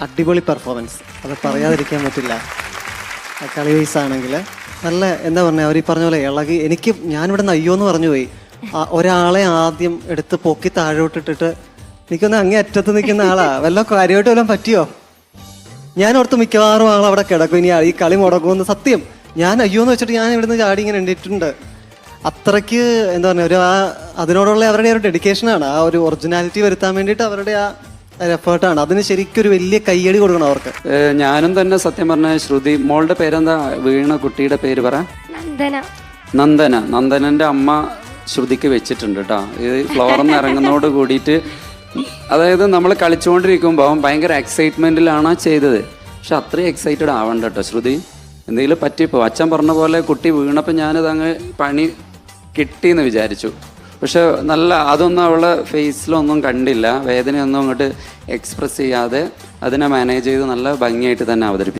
അടിപൊളി പെർഫോമൻസ്, അത് പറയാതിരിക്കാൻ പറ്റില്ല. കളി വയസ്സാണെങ്കിൽ നല്ല എന്താ പറഞ്ഞ അവർ ഈ പറഞ്ഞ പോലെ ഇളകി. ഞാനിവിടെ നിന്ന് അയ്യോ എന്ന് പറഞ്ഞു പോയി. ഒരാളെ ആദ്യം എടുത്ത് പൊക്കി താഴോട്ടിട്ടിട്ട് എനിക്കൊന്ന് അങ്ങേ അറ്റത്ത് നിൽക്കുന്ന ആളാ. വല്ല കാര്യമായിട്ട് വല്ലതും പറ്റിയോ? ഞാൻ ഓർത്ത് മിക്കവാറും ആൾ അവിടെ കിടക്കും, ഇനി ഈ കളി മുടക്കുമെന്ന്. സത്യം ഞാൻ അയ്യോ എന്ന് വെച്ചിട്ട് ഞാൻ ഇവിടുന്ന് ചാടി ഇങ്ങനെ എണ്ണിട്ടുണ്ട്. അത്രയ്ക്ക് എന്താ പറയുക, അതിനോടുള്ള അവരുടെ ഒരു ഡെഡിക്കേഷനാണ്, ആ ഒരു ഒറിജിനാലിറ്റി വരുത്താൻ വേണ്ടിയിട്ട് അവരുടെ ആ എഫേർട്ടാണ്. അതിന് ശരിക്കും ഒരു വലിയ കയ്യടി കൊടുക്കണം അവർക്ക്. ഞാനും തന്നെ സത്യം പറഞ്ഞ ശ്രുതി മോളുടെ പേരെന്താ? വീണ കുട്ടിയുടെ പേര് പറ. നന്ദനന്റെ അമ്മ ശ്രുതിക്ക് വെച്ചിട്ടുണ്ട് കേട്ടോ. ഇത് ഫ്ലോറിന്ന് ഇറങ്ങുന്നതോട് കൂടിയിട്ട്, അതായത് നമ്മൾ കളിച്ചുകൊണ്ടിരിക്കുമ്പോൾ ഭയങ്കര എക്സൈറ്റ്മെന്റിലാണ് ചെയ്തത്. പക്ഷെ അത്രയും എക്സൈറ്റഡ് ആവണ്ട കേട്ടോ ശ്രുതി. എന്തെങ്കിലും പറ്റിപ്പോ അച്ഛൻ പറഞ്ഞ പോലെ കുട്ടി വീണപ്പോൾ ഞാനിത് അങ്ങ് പണി കിട്ടിയെന്ന് വിചാരിച്ചു. പക്ഷെ നല്ല അതൊന്നും അവളെ ഫേസിലൊന്നും കണ്ടില്ല, വേദനയൊന്നും അങ്ങോട്ട് എക്സ്പ്രസ് ചെയ്യാതെ അതിനെ മാനേജ് ചെയ്ത് നല്ല ഭംഗിയായിട്ട് തന്നെ അവതരിപ്പിച്ചു.